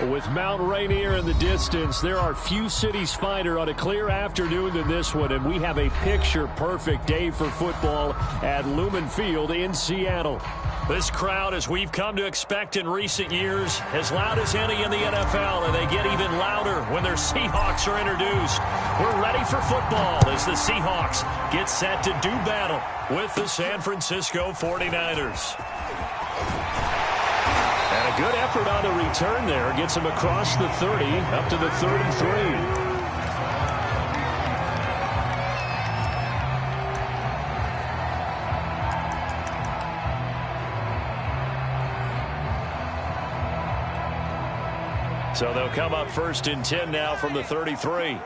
With Mount Rainier in the distance, there are few cities finer on a clear afternoon than this one, and we have a picture-perfect day for football at Lumen Field in Seattle. This crowd, as we've come to expect in recent years, as loud as any in the NFL, and they get even louder when their Seahawks are introduced. We're ready for football as the Seahawks get set to do battle with the San Francisco 49ers. And a good effort on the return there. Gets him across the 30, up to the 3rd and 3. So they'll come up 1st and 10 now from the 33.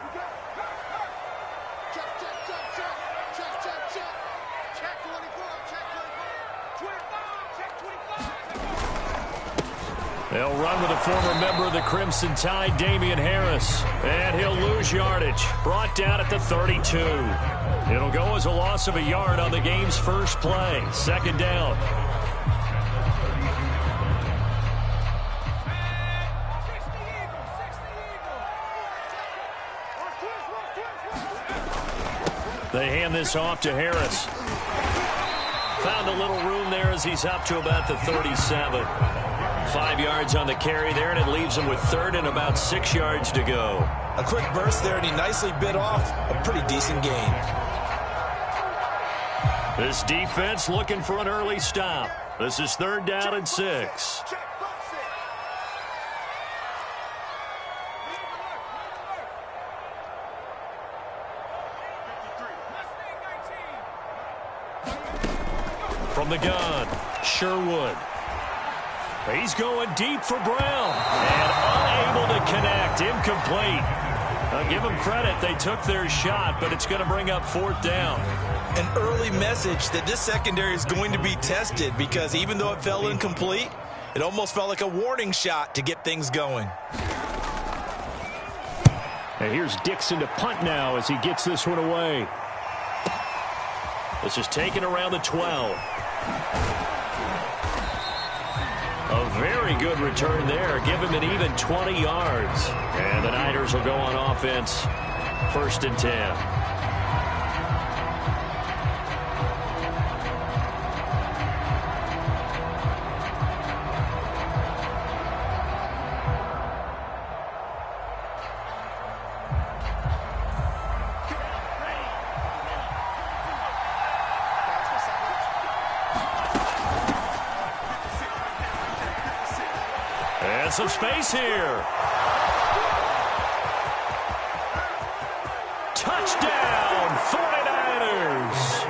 They'll run with a former member of the Crimson Tide, Damian Harris. And he'll lose yardage. Brought down at the 32. It'll go as a loss of a yard on the game's first play. 2nd down. They hand this off to Harris. Found a little room there as he's up to about the 37. 5 yards on the carry there, and it leaves him with 3rd and about 6 yards to go. A quick burst there, and he nicely bit off a pretty decent gain. This defense looking for an early stop. This is 3rd down and 6. From the gun, Sherwood. He's going deep for Brown. And unable to connect. Incomplete. I'll give them credit. They took their shot, but it's going to bring up 4th down. An early message that this secondary is going to be tested, because even though it fell incomplete, it almost felt like a warning shot to get things going. And here's Dixon to punt now as he gets this one away. This is taken around the 12. A very good return there. Give him an even 20 yards. And the Niners will go on offense. 1st and 10. Some space here. Touchdown, 49ers.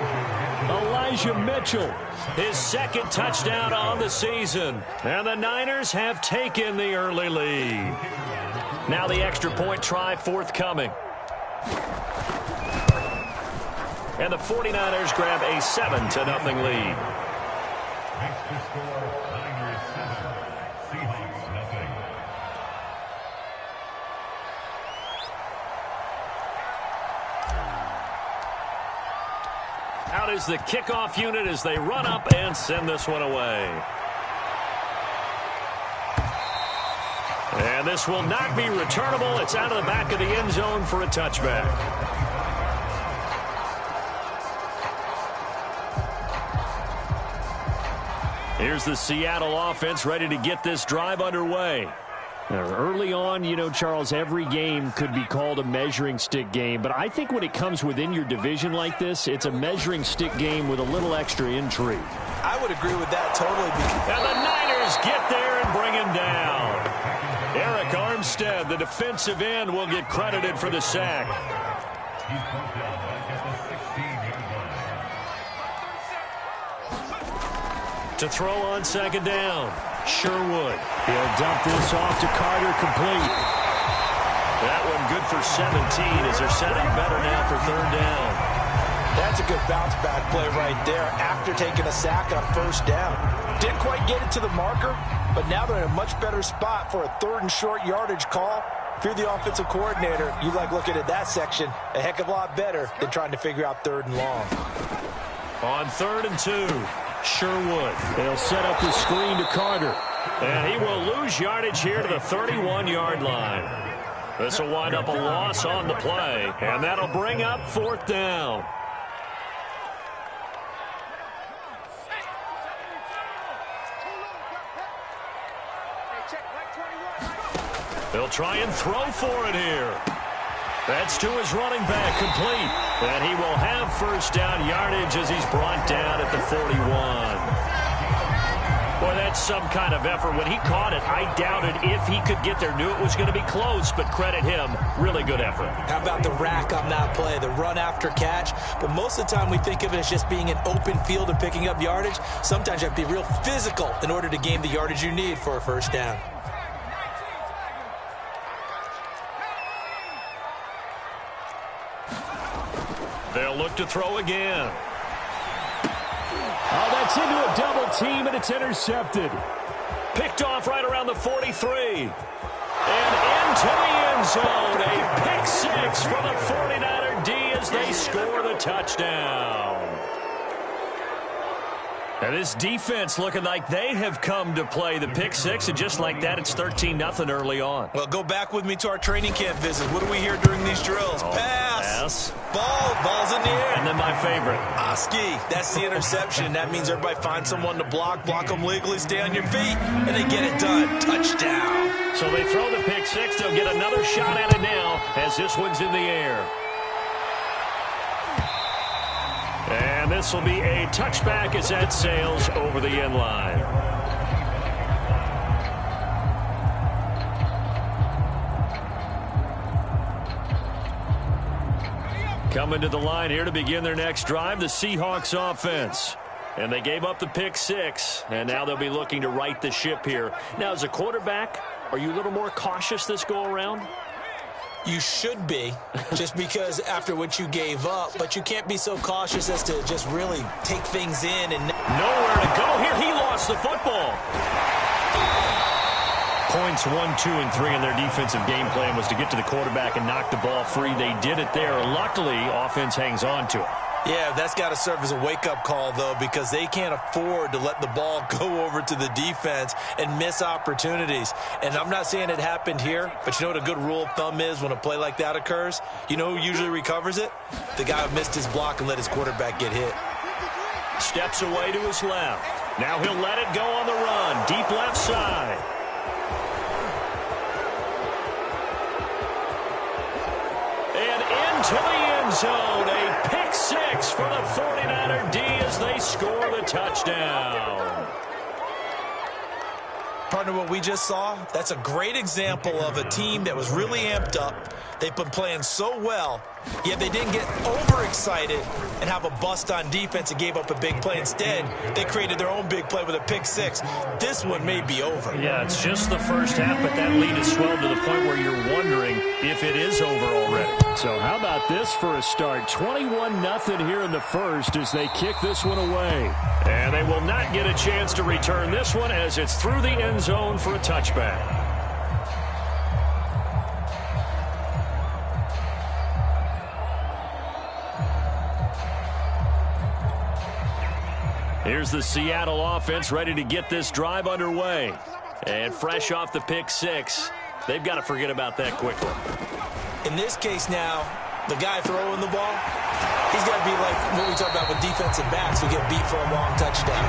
Elijah Mitchell, his 2nd touchdown on the season. And the Niners have taken the early lead. Now the extra point try forthcoming. And the 49ers grab a 7-0 lead. Out is the kickoff unit as they run up and send this one away. And this will not be returnable. It's out of the back of the end zone for a touchback. Here's the Seattle offense ready to get this drive underway. Early on, you know, Charles, every game could be called a measuring stick game. But I think when it comes within your division like this, it's a measuring stick game with a little extra intrigue. I would agree with that totally. And the Niners get there and bring him down. Eric Armstead, the defensive end, will get credited for the sack. To throw on 2nd down. Sherwood. He'll dump this off to Carter, complete. That one good for 17 as they're setting better now for 3rd down. That's a good bounce back play right there after taking a sack on 1st down. Didn't quite get it to the marker, but now they're in a much better spot for a 3rd and short yardage call. If you're the offensive coordinator, you like looking at that section a heck of a lot better than trying to figure out 3rd and long. On 3rd and 2. Sherwood. They'll set up the screen to Carter. And he will lose yardage here to the 31-yard line. This will wind up a loss on the play, and that'll bring up 4th down. They'll try and throw for it here. That's to his running back, complete. And he will have 1st down yardage as he's brought down at the 41. Boy, that's some kind of effort. When he caught it, I doubted if he could get there. Knew it was going to be close, but credit him. Really good effort. How about the rack on that play, the run after catch? But most of the time we think of it as just being an open field and picking up yardage. Sometimes you have to be real physical in order to gain the yardage you need for a 1st down. They'll look to throw again. Oh, that's into a double team, and it's intercepted. Picked off right around the 43. And into the end zone. A pick 6 for the 49er D as they score the touchdown. And this defense looking like they have come to play the pick 6, and just like that, it's 13-0 early on. Well, go back with me to our training camp visit. What do we hear during these drills? Pass. Ball's in the air. And then my favorite. Oski, that's the interception. That means everybody finds someone to block them legally, stay on your feet, and they get it done. Touchdown. So they throw the pick 6. They'll get another shot at it now as this one's in the air. And this will be a touchback as that sails over the end line. Coming to the line here to begin their next drive, the Seahawks offense. And they gave up the pick 6, and now they'll be looking to right the ship here. Now, as a quarterback, are you a little more cautious this go-around? You should be, just because after what you gave up, but you can't be so cautious as to just really take things in. And nowhere to go here. He lost the football. Points 1, 2, and 3 in their defensive game plan was to get to the quarterback and knock the ball free. They did it there. Luckily, offense hangs on to it. Yeah, that's got to serve as a wake-up call, though, because they can't afford to let the ball go over to the defense and miss opportunities. And I'm not saying it happened here, but you know what a good rule of thumb is when a play like that occurs? You know who usually recovers it? The guy who missed his block and let his quarterback get hit. Steps away to his left. Now he'll let it go on the run. Deep left side. And into the end zone. A pick 6 for the 49er D as they score the touchdown. Partner, what we just saw, that's a great example of a team that was really amped up. They've been playing so well, yet they didn't get overexcited and have a bust on defense and gave up a big play. Instead, they created their own big play with a pick 6. This one may be over. Yeah, it's just the first half, but that lead has swelled to the point where you're wondering if it is over already. So how about this for a start? 21-0 here in the first as they kick this one away. And they will not get a chance to return this one as it's through the end zone for a touchback. Here's the Seattle offense ready to get this drive underway. And fresh off the pick 6, they've got to forget about that quickly. In this case now, the guy throwing the ball, he's got to be like what we talk about with defensive backs who get beat for a long touchdown.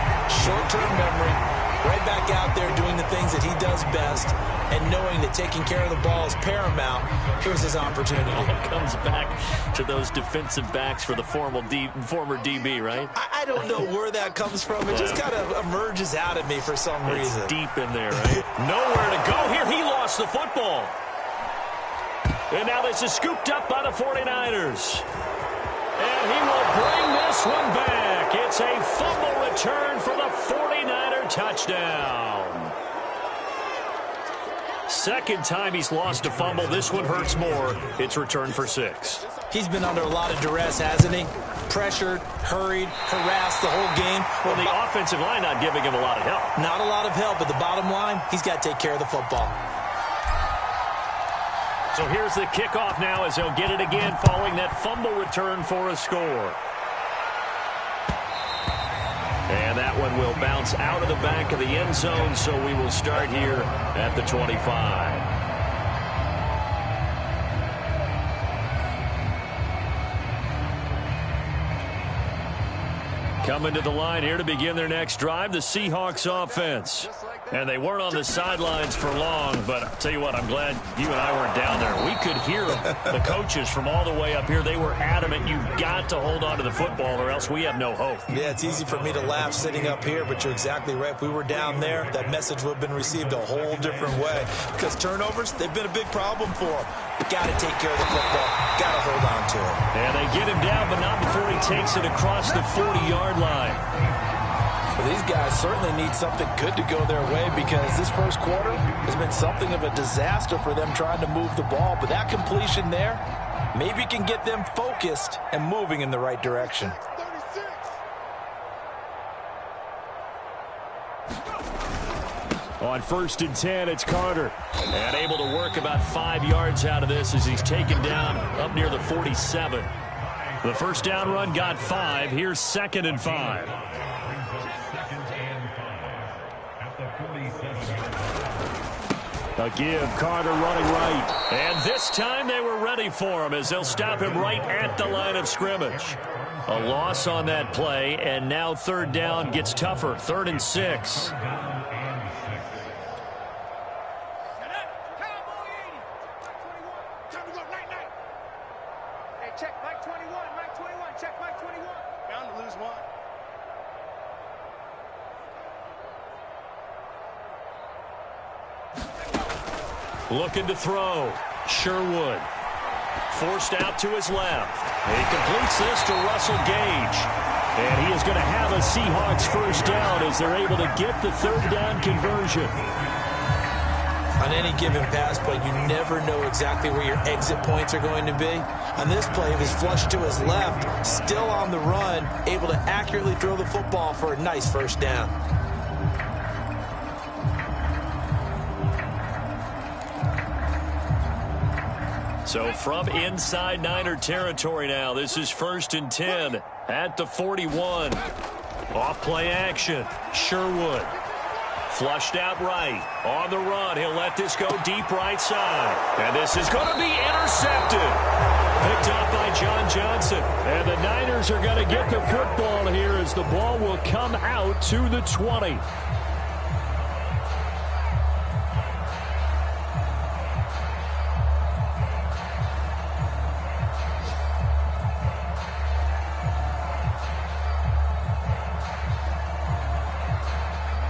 Short-term memory, right back out there doing the things that he does best, and knowing that taking care of the ball is paramount. Here's his opportunity. It comes back to those defensive backs for the former DB, right? I don't know where that comes from. It just kind of emerges out of me for some reason. It's deep in there, right? Nowhere to go here. He lost the football. And now this is scooped up by the 49ers. And he will bring this one back. It's a fumble return for the 49er touchdown. Second time he's lost a fumble. This one hurts more. It's returned for 6. He's been under a lot of duress, hasn't he? Pressured, hurried, harassed the whole game. Well, the offensive line not giving him a lot of help. Not a lot of help, but the bottom line, he's got to take care of the football. So here's the kickoff now as they'll get it again following that fumble return for a score. And And that one will bounce out of the back of the end zone, so we will start here at the 25. Coming to the line here to begin their next drive, the Seahawks offense. And they weren't on the sidelines for long, but I'll tell you what, I'm glad you and I weren't down there. We could hear the coaches from all the way up here. They were adamant, you've got to hold on to the football or else we have no hope. Yeah, it's easy for me to laugh sitting up here, but you're exactly right. If we were down there, that message would have been received a whole different way. Because turnovers, they've been a big problem for them. You got to take care of the football. Got to hold on to it. And they get him down, but not before he takes it across the 40-yard line. Well, these guys certainly need something good to go their way because this first quarter has been something of a disaster for them trying to move the ball. But that completion there maybe can get them focused and moving in the right direction. On 1st and 10, it's Carter. And able to work about 5 yards out of this as he's taken down up near the 47. The first down run got 5. Here's 2nd and 5. A give, Carter running right. And this time they were ready for him as they'll stop him right at the line of scrimmage. A loss on that play, and now 3rd down gets tougher. 3rd and 6. Looking to throw. Sherwood. Forced out to his left. He completes this to Russell Gage. And he is going to have a Seahawks first down as they're able to get the 3rd down conversion. On any given pass play, you never know exactly where your exit points are going to be. On this play, he was flushed to his left, still on the run, able to accurately throw the football for a nice first down. So from inside Niner territory now, this is 1st and 10 at the 41. Off play action. Sherwood. Flushed out right. On the run. He'll let this go deep right side. And this is going to be intercepted. Picked up by John Johnson. And the Niners are going to get the football here as the ball will come out to the 20.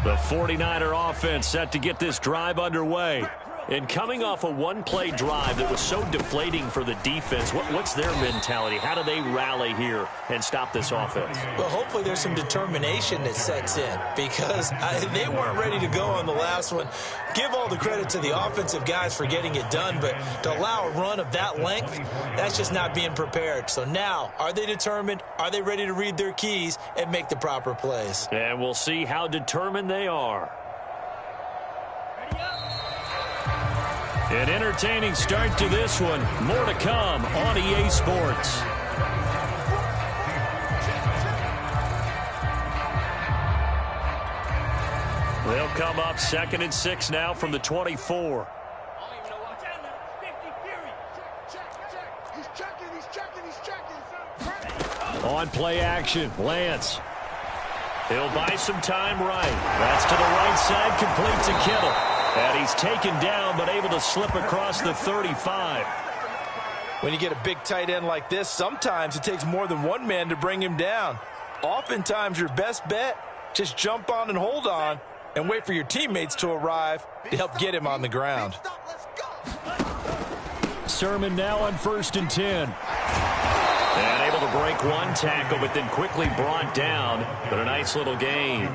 The 49er offense set to get this drive underway. And coming off a one-play drive that was so deflating for the defense, what's their mentality? How do they rally here and stop this offense? Well, hopefully there's some determination that sets in because they weren't ready to go on the last one. Give all the credit to the offensive guys for getting it done, but to allow a run of that length, that's just not being prepared. So now, are they determined? Are they ready to read their keys and make the proper plays? And we'll see how determined they are. An entertaining start to this one. More to come on EA Sports. They'll come up 2nd and 6 now from the 24. On play action, Lance. He'll buy some time right. That's to the right side, complete to Kittle. And he's taken down, but able to slip across the 35. When you get a big tight end like this, sometimes it takes more than one man to bring him down. Oftentimes, your best bet, just jump on and hold on and wait for your teammates to arrive to help get him on the ground. Sermon now on 1st and 10. And able to break one tackle, but then quickly brought down. But a nice little gain.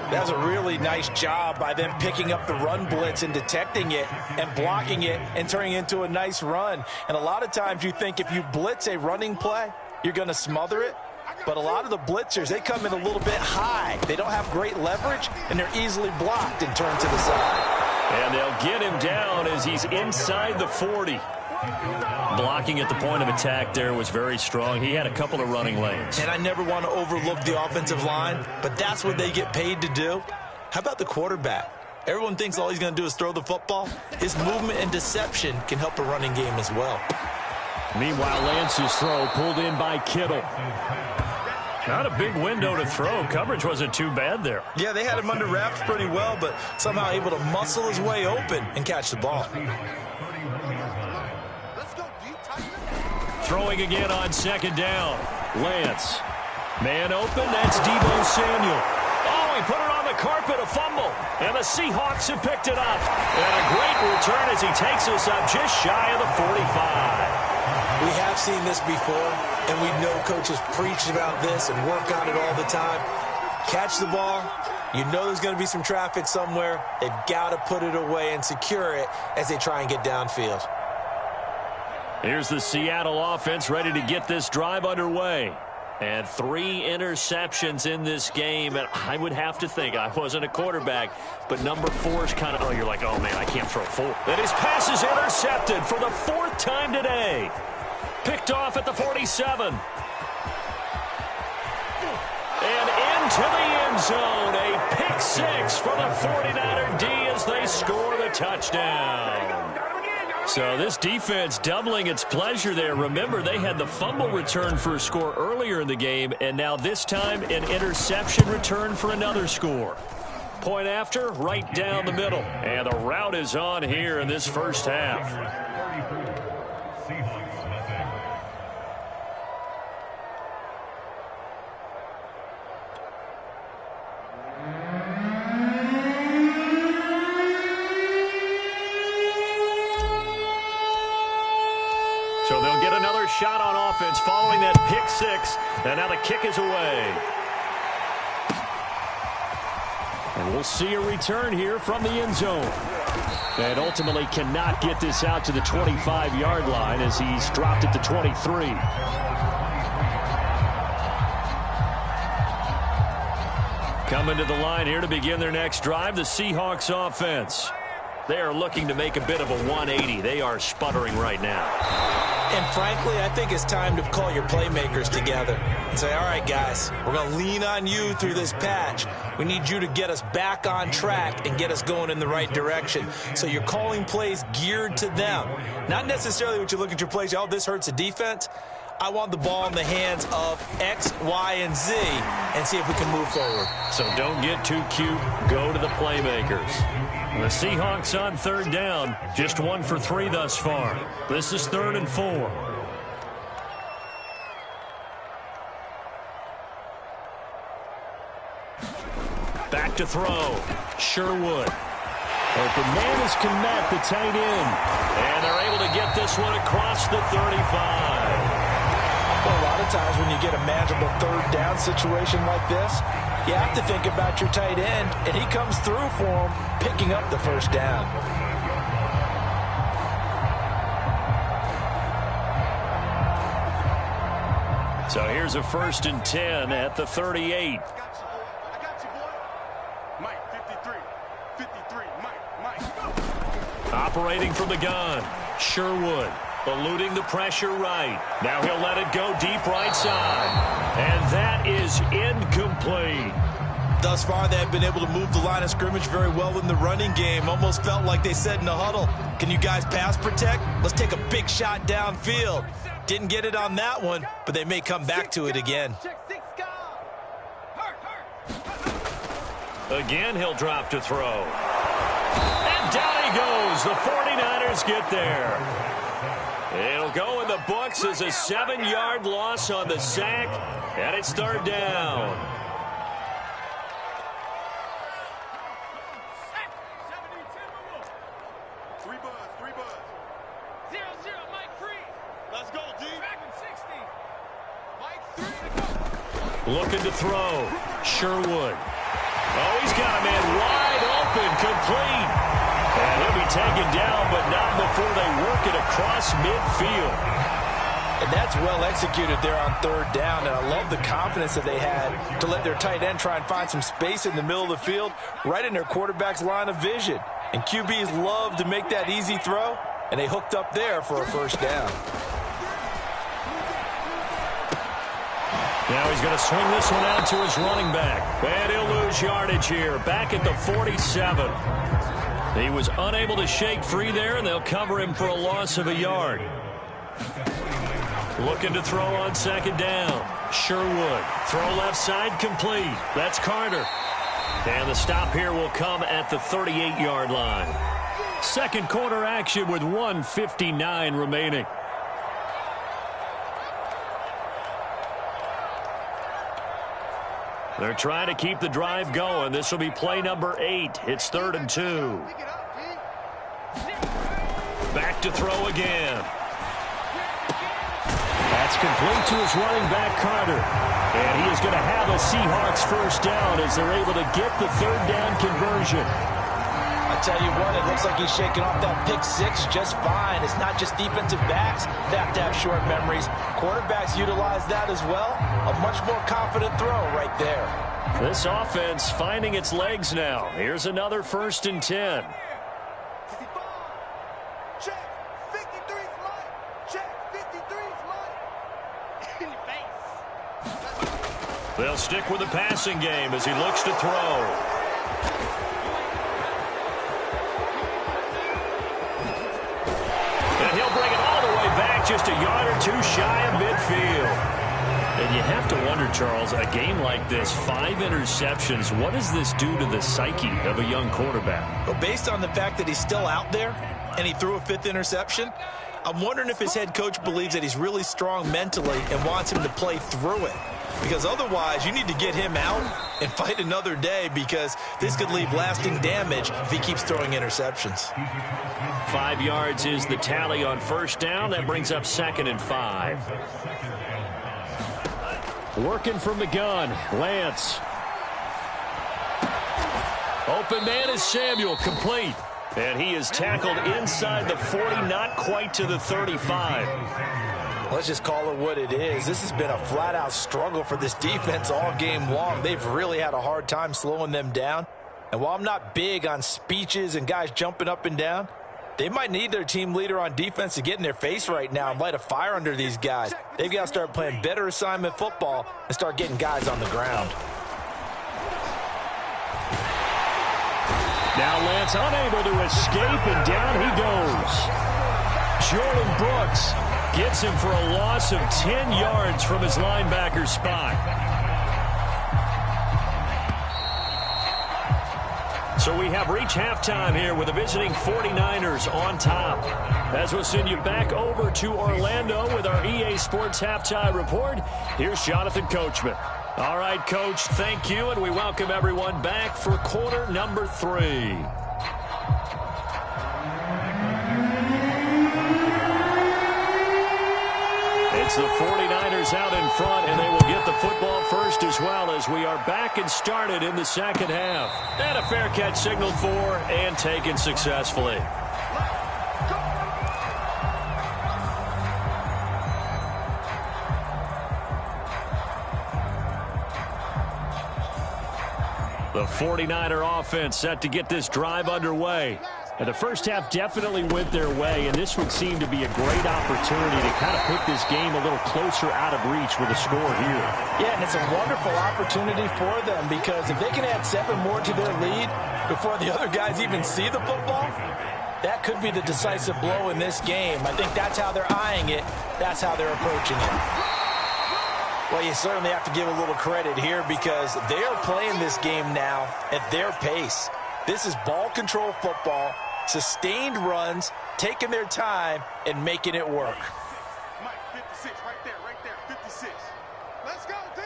That was a really nice job by them picking up the run blitz and detecting it and blocking it and turning it into a nice run. And a lot of times you think if you blitz a running play, you're going to smother it. But a lot of the blitzers, they come in a little bit high. They don't have great leverage, and they're easily blocked and turned to the side. And they'll get him down as he's inside the 40. Blocking at the point of attack there was very strong. He had a couple of running lanes. And I never want to overlook the offensive line, but that's what they get paid to do. How about the quarterback? Everyone thinks all he's going to do is throw the football. His movement and deception can help a running game as well. Meanwhile, Lance's throw pulled in by Kittle. Not a big window to throw. Coverage wasn't too bad there. Yeah, they had him under wraps pretty well, but somehow able to muscle his way open and catch the ball. Throwing again on second down. Lance. Man open, that's Deebo Samuel. Oh, he put it on the carpet, a fumble. And the Seahawks have picked it up. And a great return as he takes us up just shy of the 45. We have seen this before, and we know coaches preach about this and work on it all the time. Catch the ball. You know there's going to be some traffic somewhere. They've got to put it away and secure it as they try and get downfield. Here's the Seattle offense ready to get this drive underway. And 3 interceptions in this game. And I would have to think, I wasn't a quarterback, but number 4 is kind of, oh, you're like, oh, man, I can't throw 4. And his pass is intercepted for the 4th time today. Picked off at the 47. And into the end zone. A pick 6 for the 49er D as they score the touchdown. So this defense doubling its pleasure there. Remember, they had the fumble return for a score earlier in the game, and now this time an interception return for another score. Point after, right down the middle. And the route is on here in this first half. So they'll get another shot on offense following that pick 6. And now the kick is away. And we'll see a return here from the end zone. And ultimately cannot get this out to the 25-yard line as he's dropped at the 23. Coming to the line here to begin their next drive, the Seahawks offense. They are looking to make a bit of a 180. They are sputtering right now. And frankly, I think it's time to call your playmakers together and say, all right, guys, we're going to lean on you through this patch. We need you to get us back on track and get us going in the right direction. So you're calling plays geared to them. Not necessarily what you look at your plays, oh, this hurts the defense. I want the ball in the hands of X, Y, and Z and see if we can move forward. So don't get too cute. Go to the playmakers. The Seahawks on 3rd down. Just 1 for 3 thus far. This is 3rd and 4. Back to throw. Sherwood. Open man is Kmet, the tight end. And they're able to get this one across the 35. Well, a lot of times when you get a manageable 3rd down situation like this, you have to think about your tight end, and he comes through for him, picking up the 1st down. So here's a 1st and 10 at the 38. I got you, boy. Mike, 53. 53, Mike. Operating from the gun. Sherwood eluding the pressure right. Now he'll let it go deep right side. And that is incomplete. Thus far, they have been able to move the line of scrimmage very well in the running game. Almost felt like they said in the huddle, can you guys pass protect? Let's take a big shot downfield. Didn't get it on that one, but they may come back to it again. Again, he'll drop to throw. And down he goes. The 49ers get there. It'll go in the books as a 7-yard loss on the sack, and it's 3rd down. Three buzz. 0-0, Mike 3. Let's go, D. Back in 60. Mike 3 to go. Looking to throw. Sherwood. Oh, he's got a man wide open, complete. And he'll be taken down, but not before they work it across midfield. And that's well executed there on 3rd down, and I love the confidence that they had to let their tight end try and find some space in the middle of the field, right in their quarterback's line of vision. And QBs love to make that easy throw. and they hooked up there for a first down. Now he's going to swing this one out to his running back. And he'll lose yardage here, back at the 47. He was unable to shake free there, and they'll cover him for a loss of a yard. Looking to throw on second down. Sherwood. Throw left side complete. That's Carter. And the stop here will come at the 38-yard line. Second quarter action with 1:59 remaining. They're trying to keep the drive going. This will be play number 8. It's 3rd and 2. Back to throw again. That's complete to his running back, Carter. And he is going to have a Seahawks first down as they're able to get the 3rd down conversion. I tell you what, it looks like he's shaking off that pick 6 just fine. It's not just defensive backs that have to have short memories. Quarterbacks utilize that as well. A much more confident throw right there. This offense finding its legs now. Here's another 1st and 10. Check. 53's mine. Check. 53's mine. In your face. They'll stick with the passing game as he looks to throw. And he'll bring it all the way back, just a yard or 2 shy of midfield. And you have to wonder, Charles, a game like this, 5 interceptions, what does this do to the psyche of a young quarterback? Well, based on the fact that he's still out there and he threw a 5th interception, I'm wondering if his head coach believes that he's really strong mentally and wants him to play through it. Because otherwise, you need to get him out and fight another day, because this could leave lasting damage if he keeps throwing interceptions. 5 yards is the tally on first down. That brings up 2nd and 5. Working from the gun, Lance. Open man is Samuel, complete. And he is tackled inside the 40, not quite to the 35. Let's just call it what it is. This has been a flat-out struggle for this defense all game long. They've really had a hard time slowing them down. And while I'm not big on speeches and guys jumping up and down, they might need their team leader on defense to get in their face right now and light a fire under these guys. They've got to start playing better assignment football and start getting guys on the ground. Now Lance unable to escape, and down he goes. Jordan Brooks gets him for a loss of 10 yards from his linebacker spot. So we have reached halftime here with the visiting 49ers on top. As we'll send you back over to Orlando with our EA Sports Halftime Report, here's Jonathan Coachman. All right, Coach, thank you, and we welcome everyone back for quarter number 3. It's the 49ers out in front, and they will get the football first as well, as we are back and started in the second half. And a fair catch signaled for and taken successfully. The 49er offense set to get this drive underway. And the first half definitely went their way, and this would seem to be a great opportunity to kind of put this game a little closer out of reach with a score here. Yeah, and it's a wonderful opportunity for them, because if they can add 7 more to their lead before the other guys even see the football, that could be the decisive blow in this game. I think that's how they're eyeing it. That's how they're approaching it. Well, you certainly have to give a little credit here, because they are playing this game now at their pace. This is ball control football, sustained runs, taking their time, and making it work. Mike, 56, right there, 56. Let's go, team.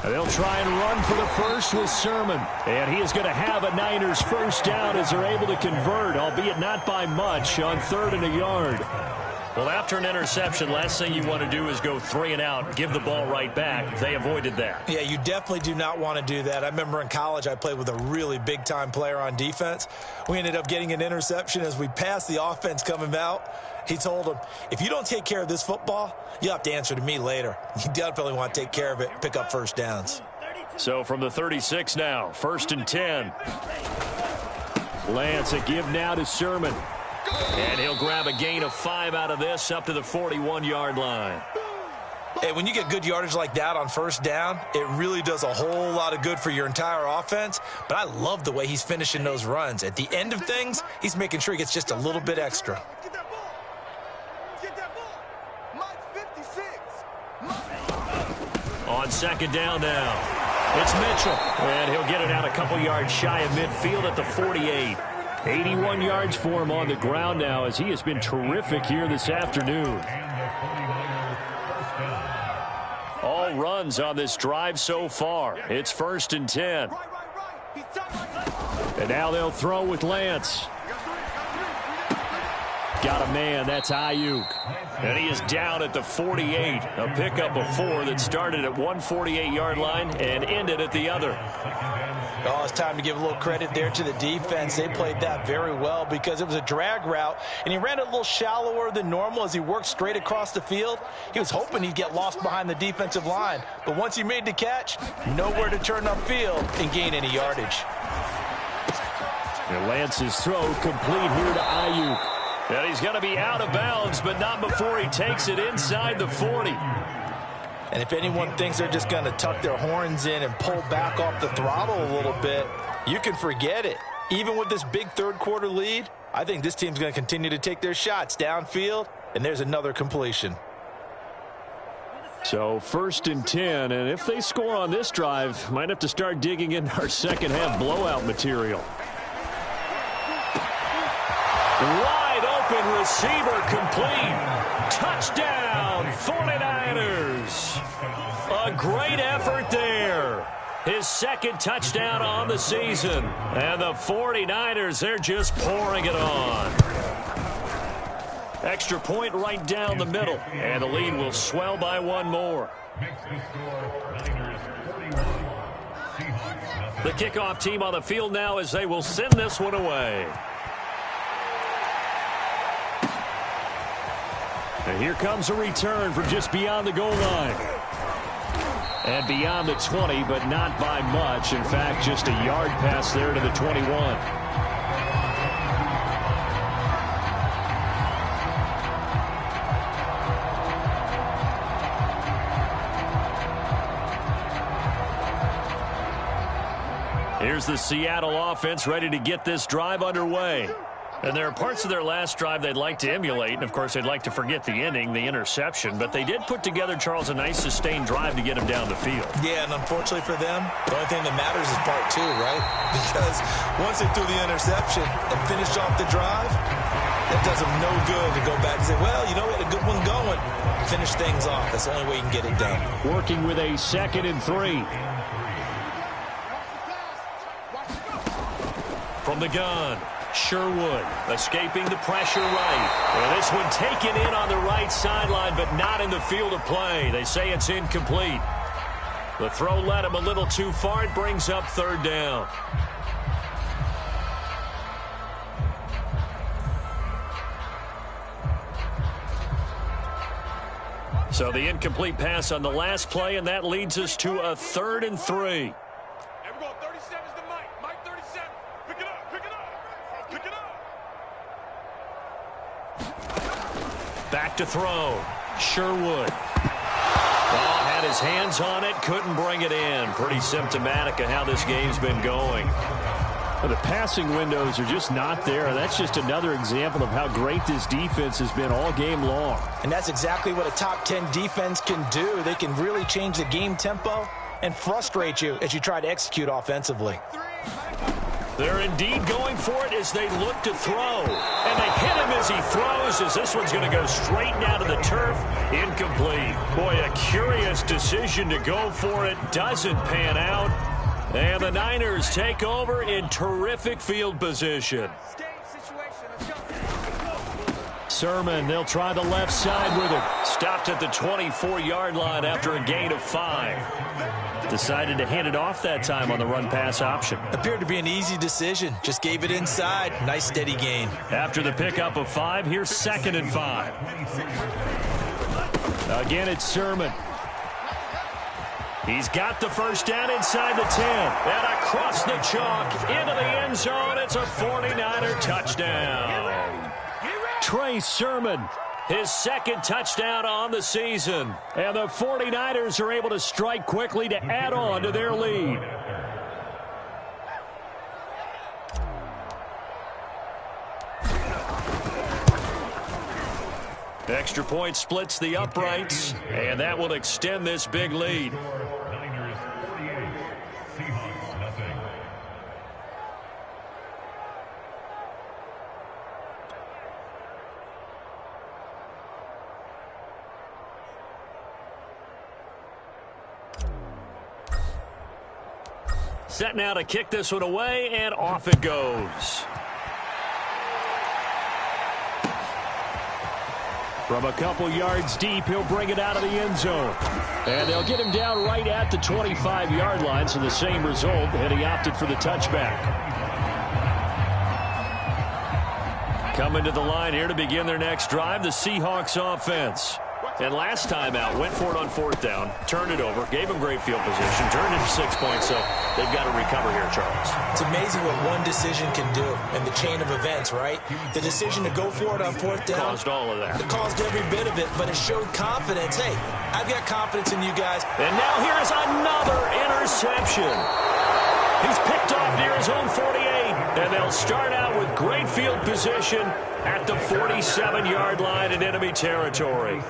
And they'll try and run for the first with Sermon. And he is going to have a Niners first down as they're able to convert, albeit not by much, on 3rd and a yard. Well, after an interception, last thing you want to do is go 3 and out, give the ball right back. They avoided that. Yeah, you definitely do not want to do that. I remember in college I played with a really big-time player on defense. We ended up getting an interception as we passed the offense coming out. He told him, if you don't take care of this football, you'll have to answer to me later. You definitely want to take care of it, pick up first downs. So from the 36 now, 1st and 10. Lance, a give now to Sermon. And he'll grab a gain of 5 out of this up to the 41-yard line. Hey, when you get good yardage like that on first down, it really does a whole lot of good for your entire offense. But I love the way he's finishing those runs. At the end of things, he's making sure he gets just a little bit extra. Get that ball. Get that ball. Mike 56. On second down now, it's Mitchell. And he'll get it out a couple yards shy of midfield at the 48. 81 yards for him on the ground now as he has been terrific here this afternoon. All runs on this drive so far. It's 1st and 10. And now they'll throw with Lance. Got a man, that's Ayuk. And he is down at the 48. A pickup of 4 that started at 148-yard line and ended at the other. Oh, it's time to give a little credit there to the defense. They played that very well because it was a drag route, and he ran it a little shallower than normal as he worked straight across the field. He was hoping he'd get lost behind the defensive line, but once he made the catch, nowhere to turn upfield and gain any yardage. And Lance's throw complete here to Ayuk. And he's going to be out of bounds, but not before he takes it inside the 40. And if anyone thinks they're just going to tuck their horns in and pull back off the throttle a little bit, you can forget it. Even with this big third-quarter lead, I think this team's going to continue to take their shots downfield, and there's another completion. So 1st and 10, and if they score on this drive, might have to start digging in our second-half blowout material. Wide open receiver complete. Touchdown, 49ers. A great effort there. His second touchdown on the season. And the 49ers, they're just pouring it on. Extra point right down the middle. And the lead will swell by 1 more. The kickoff team on the field now as they will send this one away. And here comes a return from just beyond the goal line. And beyond the 20, but not by much. In fact, just a yard pass there to the 21. Here's the Seattle offense ready to get this drive underway. And there are parts of their last drive they'd like to emulate. And, of course, they'd like to forget the inning, the interception. But they did put together, Charles, a nice sustained drive to get him down the field. Yeah, and unfortunately for them, the only thing that matters is part 2, right? Because once they threw the interception and finished off the drive, it does them no good to go back and say, well, you know, we had a good one going. Finish things off. That's the only way you can get it done. Working with a 2nd and 3. From the gun. Sherwood escaping the pressure right. Well, this one taken in on the right sideline, but not in the field of play. They say it's incomplete. The throw led him a little too far. It brings up 3rd down. So the incomplete pass on the last play, and that leads us to a 3rd and 3. Back to throw. Sherwood. Well, had his hands on it, couldn't bring it in. Pretty symptomatic of how this game's been going. Well, the passing windows are just not there. That's just another example of how great this defense has been all game long. And that's exactly what a top 10 defense can do. They can really change the game tempo and frustrate you as you try to execute offensively. They're indeed going for it as they look to throw. And they hit him as he throws, as this one's going to go straight down to the turf. Incomplete. Boy, a curious decision to go for it. Doesn't pan out. And the Niners take over in terrific field position. Sermon, they'll try the left side with him. Stopped at the 24-yard line after a gain of 5. Decided to hand it off that time on the run-pass option. Appeared to be an easy decision. Just gave it inside. Nice, steady gain. After the pickup of 5, here's 2nd and 5. Again, it's Sermon. He's got the first down inside the 10. And across the chalk into the end zone. It's a 49er touchdown. Sermon, his second touchdown on the season. And the 49ers are able to strike quickly to add on to their lead. Extra point splits the uprights, and that will extend this big lead. Niners 48, Seahawks nothing. Set now to kick this one away, and off it goes. From a couple yards deep, he'll bring it out of the end zone. And they'll get him down right at the 25-yard line, so the same result, and he opted for the touchback. Coming to the line here to begin their next drive, the Seahawks offense. And last time out, went for it on fourth down, turned it over, gave them great field position, turned it to 6 points, so they've got to recover here, Charles. It's amazing what one decision can do in the chain of events, right? The decision to go for it on fourth down. Caused all of that. It caused every bit of it, but it showed confidence. Hey, I've got confidence in you guys. And now here's another interception. He's picked off near his own 48, and they'll start out with great field position at the 47-yard line in enemy territory.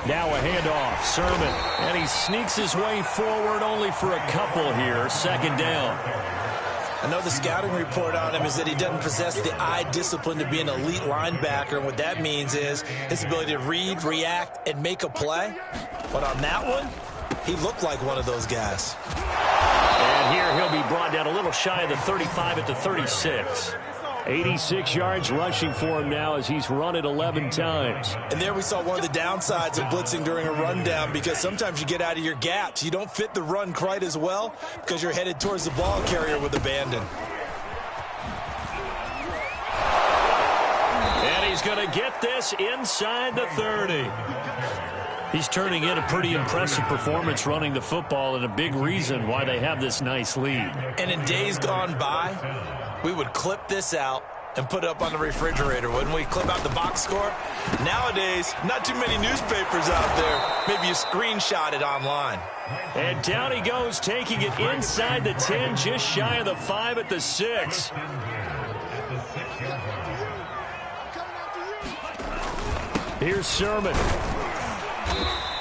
Now a handoff, Sermon, and he sneaks his way forward only for a couple here, second down. I know the scouting report on him is that he doesn't possess the eye discipline to be an elite linebacker, and what that means is his ability to read, react, and make a play. But on that one, he looked like one of those guys. And here he'll be brought down a little shy of the 35 at the 36. 86 yards rushing for him now as he's run it 11 times. And there we saw one of the downsides of blitzing during a rundown, because sometimes you get out of your gaps. You don't fit the run quite as well because you're headed towards the ball carrier with abandon. And he's going to get this inside the 30. He's turning in a pretty impressive performance running the football, and a big reason why they have this nice lead. And in days gone by, we would clip this out and put it up on the refrigerator, wouldn't we? Clip out the box score. Nowadays, not too many newspapers out there. Maybe you screenshot it online. And down he goes, taking it inside the 10, just shy of the 5 at the 6. Here's Sermon.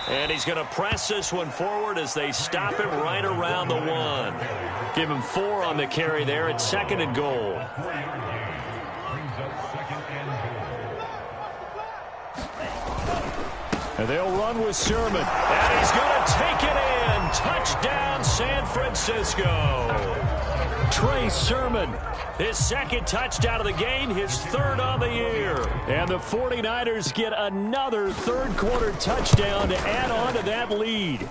And he's going to press this one forward as they stop it right around the 1. Give him 4 on the carry there at 2nd and goal. And they'll run with Sermon. And he's going to take it in. Touchdown, San Francisco. Sermon, his second touchdown of the game, his 3rd on the year. And the 49ers get another third-quarter touchdown to add on to that lead.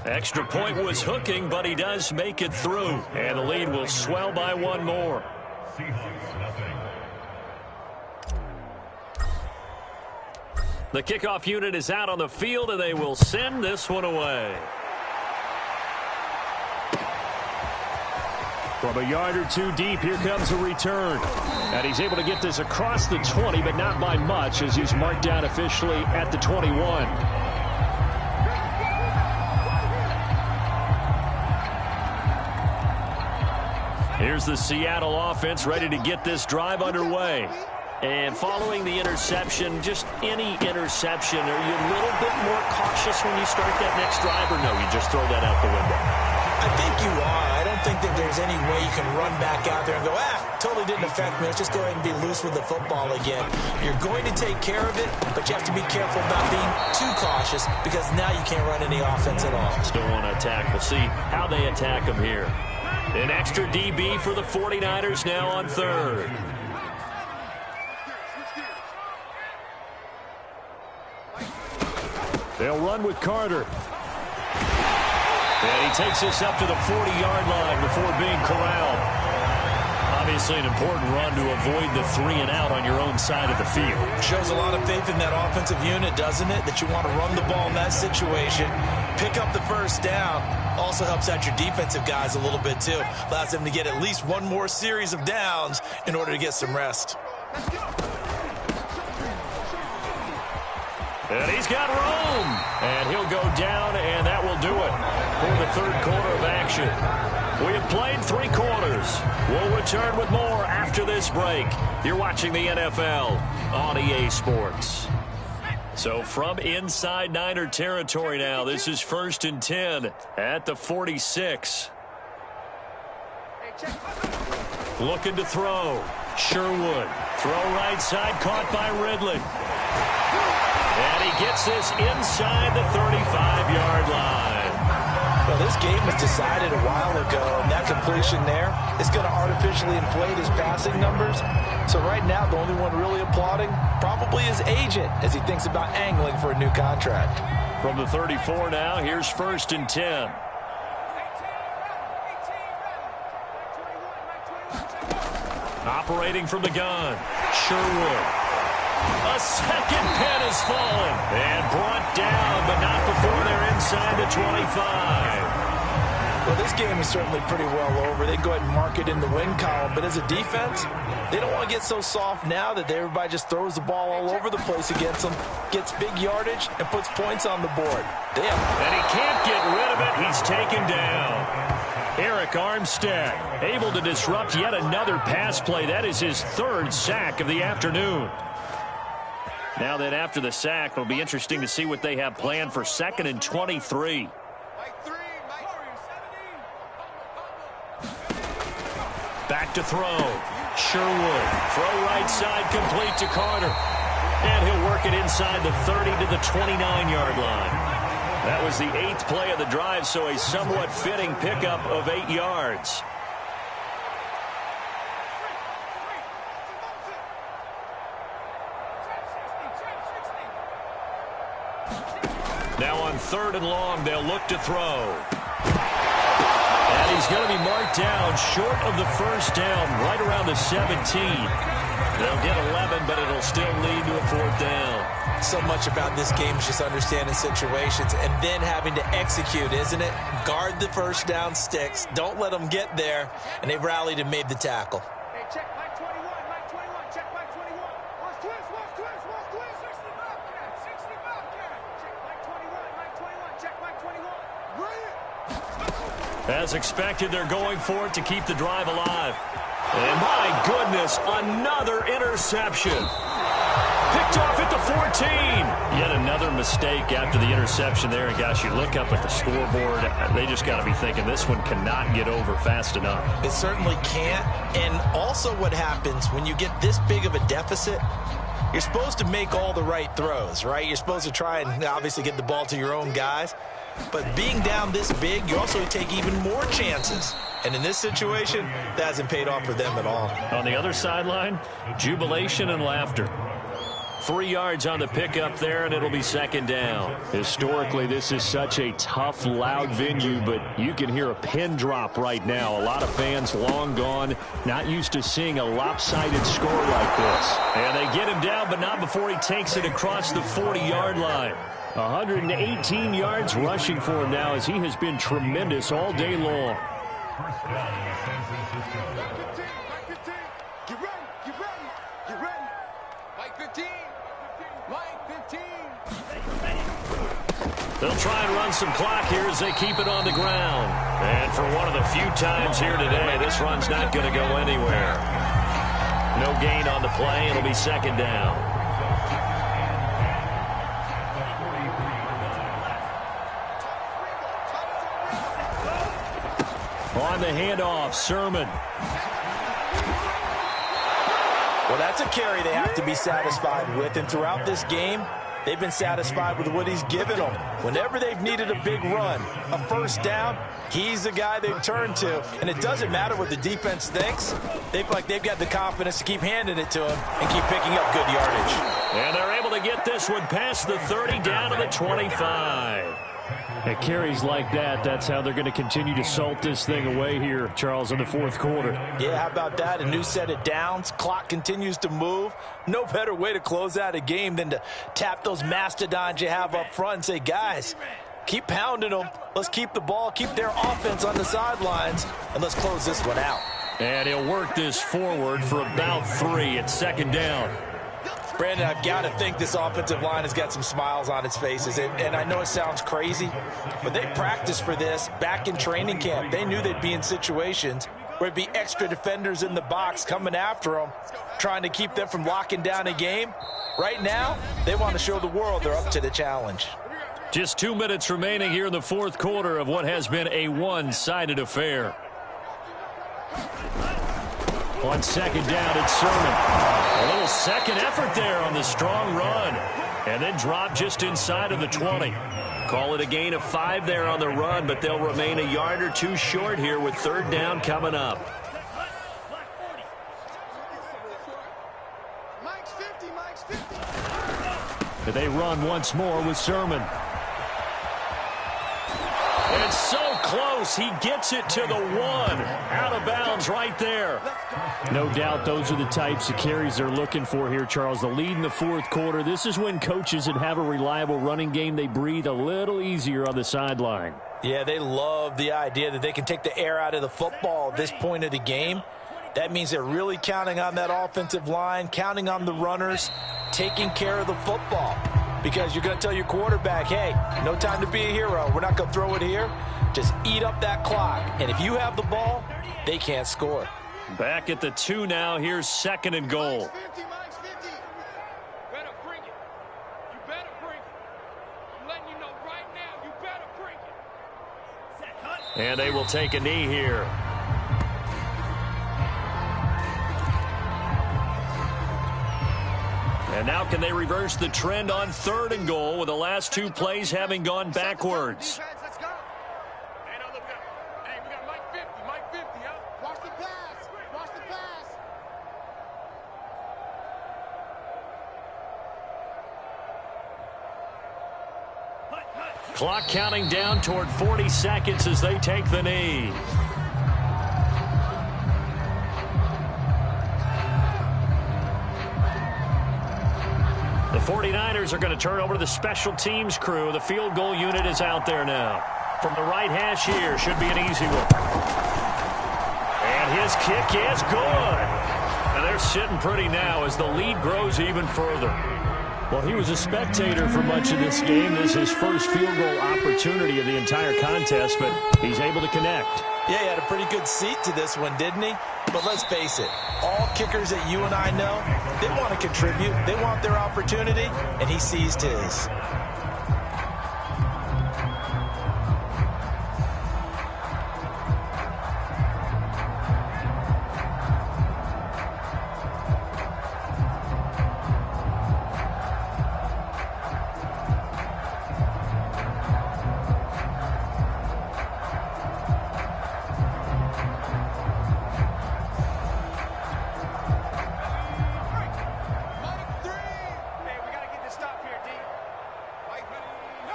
Extra point was hooking, but he does make it through. And the lead will swell by 1 more. Seahawks nothing. The kickoff unit is out on the field, and they will send this one away. From a yard or 2 deep, here comes a return. And he's able to get this across the 20, but not by much, as he's marked down officially at the 21. Here's the Seattle offense ready to get this drive underway. And following the interception, just any interception, are you a little bit more cautious when you start that next drive, or no, you just throw that out the window? I think you are. I don't think that there's any way you can run back out there and go, totally didn't affect me. Let's just go ahead and be loose with the football again. You're going to take care of it, but you have to be careful about being too cautious, because now you can't run any offense at all. Still want to attack. We'll see how they attack him here. An extra DB for the 49ers now on 3rd. They'll run with Carter. And he takes this up to the 40-yard line before being corralled. A Obviously an important run to avoid the 3-and-out on your own side of the field. Shows a lot of faith in that offensive unit, doesn't it? That you want to run the ball in that situation, pick up the first down. Also helps out your defensive guys a little bit too. Allows them to get at least one more series of downs in order to get some rest. And he's got room. And he'll go down, and that will do it for the third quarter of action. We have played 3 quarters. We'll return with more after this break. You're watching the NFL on EA Sports. So from inside Niner territory now, this is 1st and 10 at the 46. Looking to throw. Sherwood. Throw right side, caught by Ridley. And he gets this inside the 35-yard line. Well, this game was decided a while ago, and that completion there is going to artificially inflate his passing numbers. So right now, the only one really applauding probably his agent as he thinks about angling for a new contract. From the 34 now, here's 1st and 10. Operating from the gun, Sherwood. A second pin has fallen and brought down, but not before they're inside the 25. Well, this game is certainly pretty well over. They go ahead and mark it in the win column, but as a defense, they don't want to get so soft now that everybody just throws the ball all over the place against them, gets big yardage, and puts points on the board. Damn. And he can't get rid of it. He's taken down. Eric Armstead able to disrupt yet another pass play. That is his 3rd sack of the afternoon. Now then, after the sack, it'll be interesting to see what they have planned for 2nd and 23. Back to throw. Sherwood. Throw right side, complete to Carter. And he'll work it inside the 30 to the 29-yard line. That was the 8th play of the drive, so a somewhat fitting pickup of 8 yards. Now on 3rd and long, they'll look to throw. And he's going to be marked down short of the first down, right around the 17. They'll get 11, but it'll still lead to a 4th down. So much about this game is just understanding situations and then having to execute, isn't it? Guard the first down sticks. Don't let them get there. And they rallied and made the tackle. Hey, check Mike 21, Mike 21, check Mike 21. Watch twist, watch twist, watch twist. 60 Bobcat, 60 Bobcat. Check Mike 21, Mike 21, check Mike 21. Bring it. As expected, they're going for it to keep the drive alive. And my goodness, another interception. Picked off at the 14. Yet another mistake after the interception there. And gosh, you look up at the scoreboard, they just got to be thinking this one cannot get over fast enough. It certainly can't. And also what happens when you get this big of a deficit, you're supposed to make all the right throws, right? You're supposed to try and obviously get the ball to your own guys. But being down this big, you also take even more chances. And in this situation, that hasn't paid off for them at all. On the other sideline, jubilation and laughter. 3 yards on the pickup there, and it'll be 2nd down. Historically, this is such a tough, loud venue, but you can hear a pin drop right now. A lot of fans long gone, not used to seeing a lopsided score like this. And they get him down, but not before he takes it across the 40-yard line. 118 yards rushing for him now as he has been tremendous all day long. First down, San Francisco. Mike 15, get ready, get ready, get ready. Mike 15, Mike 15. They'll try and run some clock here as they keep it on the ground. And for one of the few times here today, this run's not going to go anywhere. No gain on the play. It'll be 2nd down. On the handoff, Sermon. Well, that's a carry they have to be satisfied with. And throughout this game, they've been satisfied with what he's given them. Whenever they've needed a big run, a first down, he's the guy they've turned to. And it doesn't matter what the defense thinks. They feel like they've got the confidence to keep handing it to him and keep picking up good yardage. And they're able to get this one past the 30 down to the 25. At carries like that, that's how they're going to continue to salt this thing away here, Charles, in the fourth quarter. Yeah, how about that? A new set of downs. Clock continues to move. No better way to close out a game than to tap those mastodons you have up front and say, guys, keep pounding them. Let's keep the ball, keep their offense on the sidelines, and let's close this one out. And he'll work this forward for about 3 at second down. Brandon, I've got to think this offensive line has got some smiles on its faces. And I know it sounds crazy, but they practiced for this back in training camp. They knew they'd be in situations where it'd be extra defenders in the box coming after them, trying to keep them from locking down a game. Right now, they want to show the world they're up to the challenge. Just 2 minutes remaining here in the fourth quarter of what has been a one-sided affair. On second down, it's Sermon. A little second effort there on the strong run. And then drop just inside of the 20. Call it a gain of 5 there on the run, but they'll remain a yard or 2 short here with third down coming up. Mike's 50, Mike's 50. They run once more with Sermon. And so close, he gets it to the 1. Out of bounds right there. No doubt those are the types of carries they're looking for here, Charles. The lead in the fourth quarter. This is when coaches that have a reliable running game, they breathe a little easier on the sideline. Yeah, they love the idea that they can take the air out of the football at this point of the game. That means they're really counting on that offensive line, counting on the runners, taking care of the football. Because you're going to tell your quarterback, hey, no time to be a hero. We're not going to throw it here. Just eat up that clock. And if you have the ball, they can't score. Back at the 2 now. Here's second and goal. Mike's 50, Mike's 50. Better bring it. You better bring it. I'm letting you know right now, you better bring it. And they will take a knee here. And now can they reverse the trend on third and goal with the last 2 plays having gone backwards? Let's go. Hey, no, look, we got Mike 50, Mike 50, huh? Watch the pass. Watch the pass. Clock counting down toward 40 seconds as they take the knee. The 49ers are going to turn over to the special teams crew. The field goal unit is out there now. From the right hash here, should be an easy one. And his kick is good. And they're sitting pretty now as the lead grows even further. Well, he was a spectator for much of this game. This is his first field goal opportunity of the entire contest, but he's able to connect. Yeah, he had a pretty good seat to this one, didn't he? But let's face it, all kickers that you and I know, they want to contribute. They want their opportunity, and he seized his.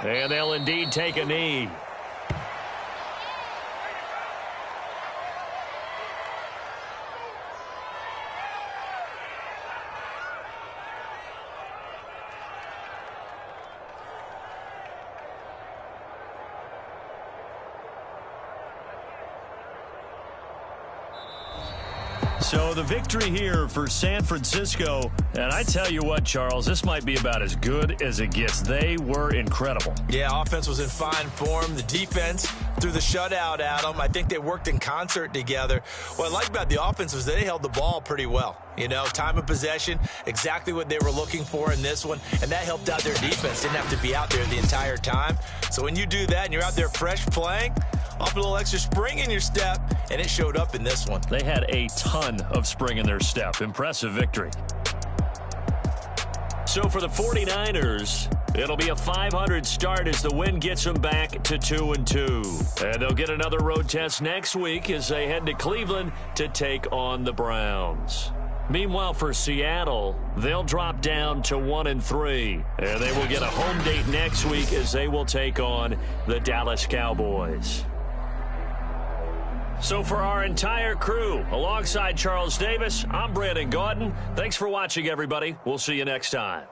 And they'll indeed take a knee. So the victory here for San Francisco, and I tell you what, Charles, this might be about as good as it gets. They were incredible. Yeah, offense was in fine form. The defense threw the shutout at them. I think they worked in concert together. What I like about the offense was they held the ball pretty well. You know, time of possession, exactly what they were looking for in this one, and that helped out their defense. Didn't have to be out there the entire time. So when you do that and you're out there fresh playing, off a little extra spring in your step, and it showed up in this one. They had a ton of spring in their step. Impressive victory. So for the 49ers, it'll be a 500 start as the win gets them back to 2-2. And they'll get another road test next week as they head to Cleveland to take on the Browns. Meanwhile, for Seattle, they'll drop down to 1-3, and they will get a home date next week as they will take on the Dallas Cowboys. So for our entire crew, alongside Charles Davis, I'm Brandon Gaudin. Thanks for watching, everybody. We'll see you next time.